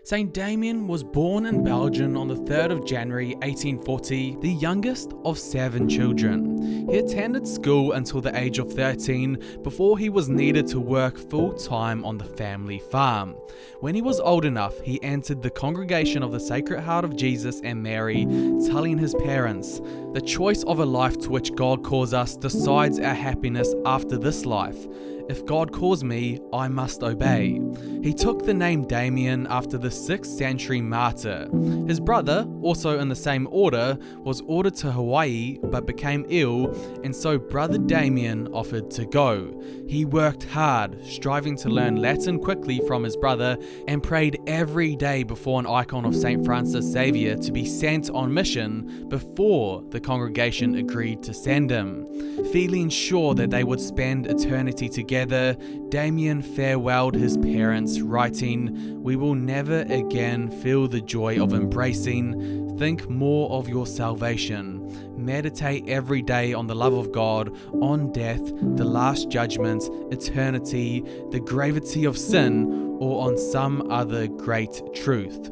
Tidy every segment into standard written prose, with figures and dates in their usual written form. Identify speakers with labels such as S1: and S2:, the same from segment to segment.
S1: Saint Damien was born in Belgium on the 3rd of January 1840, the youngest of 7 children. He attended school until the age of 13 before he was needed to work full-time on the family farm. When he was old enough, he entered the congregation of the Sacred Heart of Jesus and Mary, telling his parents, "The choice of a life to which God calls us decides our happiness after this life. If God calls me, I must obey." He took the name Damien after the 6th century martyr. His brother, also in the same order, was ordered to Hawaii but became ill, and so brother Damien offered to go. He worked hard, striving to learn Latin quickly from his brother, and prayed every day before an icon of St. Francis Xavier to be sent on mission before the congregation agreed to send him. Feeling sure that they would spend eternity together, Damien farewelled his parents, writing, "We will never again feel the joy of embracing. Think more of your salvation. Meditate every day on the love of God, on death, the last judgment, eternity, the gravity of sin, or on some other great truth."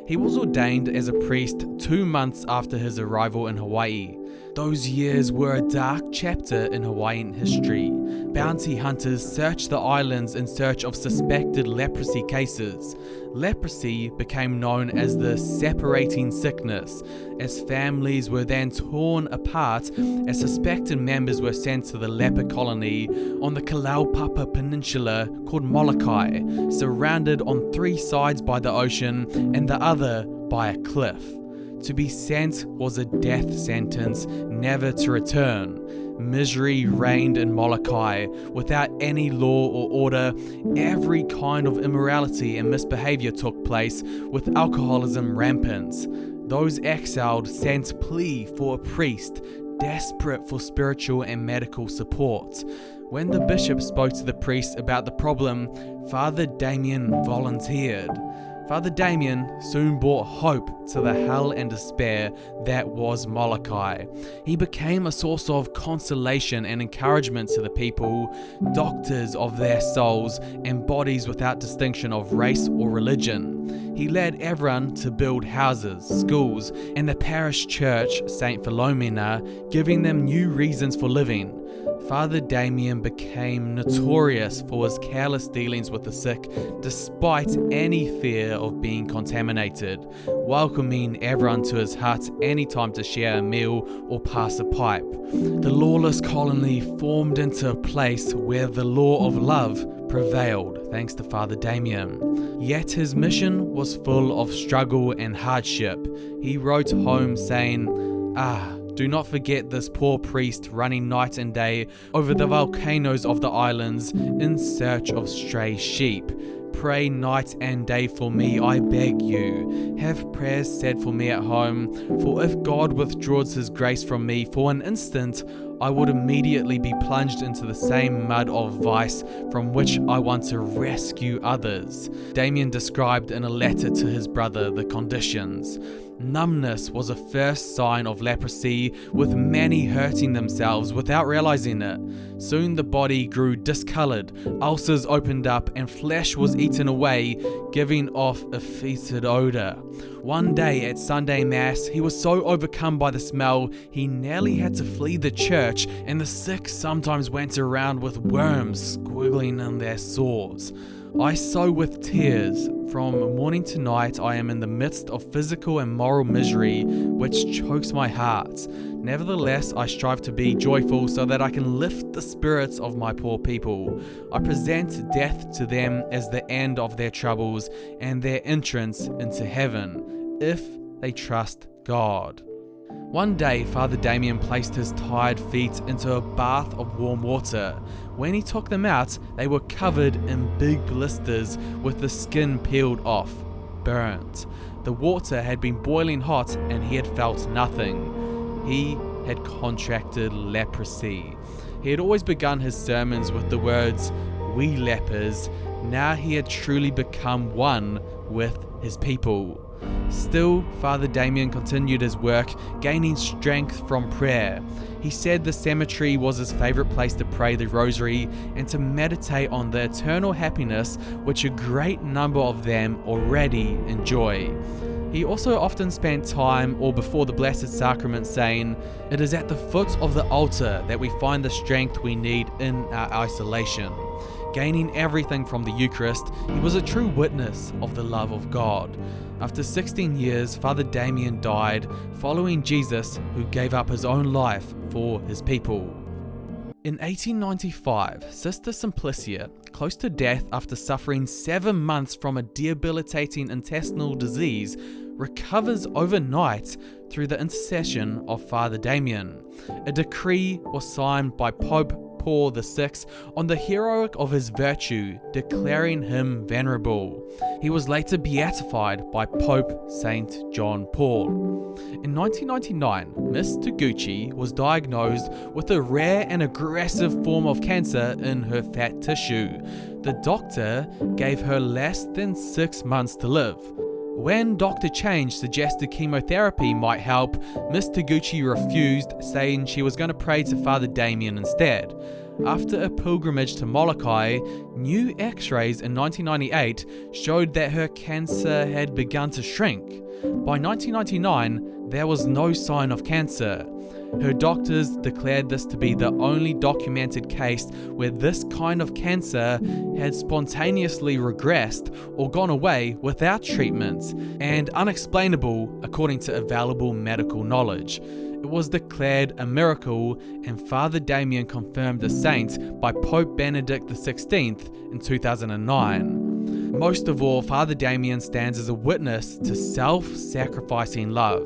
S1: He was ordained as a priest 2 months after his arrival in Hawaii. Those years were a dark chapter in Hawaiian history. Bounty hunters searched the islands in search of suspected leprosy cases. Leprosy became known as the separating sickness, as families were then torn apart as suspected members were sent to the leper colony on the Kalaupapa Peninsula called Molokai, surrounded on 3 sides by the ocean and the other by a cliff. To be sent was a death sentence, never to return. Misery reigned in Molokai. Without any law or order, every kind of immorality and misbehavior took place, with alcoholism rampant. Those exiled sent plea for a priest, desperate for spiritual and medical support. When the bishop spoke to the priest about the problem, Father Damien volunteered. Father Damien soon brought hope to the hell and despair that was Molokai. He became a source of consolation and encouragement to the people, doctors of their souls and bodies without distinction of race or religion. He led everyone to build houses, schools, and the parish church, St. Philomena, giving them new reasons for living. Father Damien became notorious for his careless dealings with the sick, despite any fear of being contaminated, welcoming everyone to his hut anytime to share a meal or pass a pipe. The lawless colony formed into a place where the law of love prevailed, thanks to Father Damien. Yet his mission was full of struggle and hardship. He wrote home saying, "Do not forget this poor priest running night and day over the volcanoes of the islands in search of stray sheep. Pray night and day for me, I beg you. Have prayers said for me at home, for if God withdraws his grace from me for an instant, I would immediately be plunged into the same mud of vice from which I want to rescue others." Damien described in a letter to his brother the conditions. Numbness was a first sign of leprosy, with many hurting themselves without realizing it. Soon the body grew discolored, ulcers opened up, and flesh was eaten away, giving off a fetid odor. One day at Sunday Mass, he was so overcome by the smell, he nearly had to flee the church, and the sick sometimes went around with worms squiggling in their sores. "I sow with tears. From morning to night I am in the midst of physical and moral misery, which chokes my heart. Nevertheless, I strive to be joyful so that I can lift the spirits of my poor people. I present death to them as the end of their troubles and their entrance into heaven, if they trust God." One day, Father Damien placed his tired feet into a bath of warm water. When he took them out, they were covered in big blisters with the skin peeled off, burnt. The water had been boiling hot and he had felt nothing. He had contracted leprosy. He had always begun his sermons with the words, "We lepers." Now he had truly become one with his people. Still, Father Damien continued his work, gaining strength from prayer. He said the cemetery was his favourite place to pray the rosary and to meditate on the eternal happiness which a great number of them already enjoy. He also often spent time or before the Blessed Sacrament saying, "It is at the foot of the altar that we find the strength we need in our isolation." Gaining everything from the Eucharist, he was a true witness of the love of God. After 16 years, Father Damien died, following Jesus, who gave up his own life for his people. In 1895, Sister Simplicia, close to death after suffering 7 months from a debilitating intestinal disease, recovers overnight through the intercession of Father Damien. A decree was signed by Pope Paul VI on the heroic of his virtue, declaring him venerable. He was later beatified by Pope Saint John Paul. In 1999, Miss Taguchi was diagnosed with a rare and aggressive form of cancer in her fat tissue. The doctor gave her less than 6 months to live. When Dr. Change suggested chemotherapy might help, Miss Taguchi refused, saying she was going to pray to Father Damien instead. After a pilgrimage to Molokai, new x-rays in 1998 showed that her cancer had begun to shrink. By 1999, there was no sign of cancer. Her doctors declared this to be the only documented case where this kind of cancer had spontaneously regressed or gone away without treatment, and unexplainable according to available medical knowledge. It was declared a miracle, and Father Damien confirmed a saint by Pope Benedict XVI in 2009. Most of all, Father Damien stands as a witness to self-sacrificing love.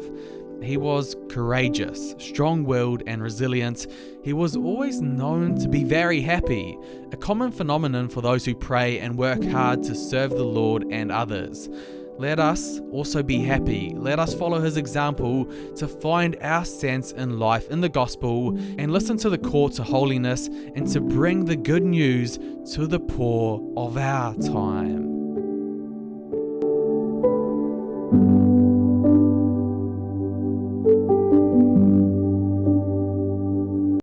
S1: He was courageous, strong-willed, and resilient. He was always known to be very happy, a common phenomenon for those who pray and work hard to serve the Lord and others. Let us also be happy. Let us follow his example to find our sense in life in the gospel and listen to the call to holiness and to bring the good news to the poor of our time.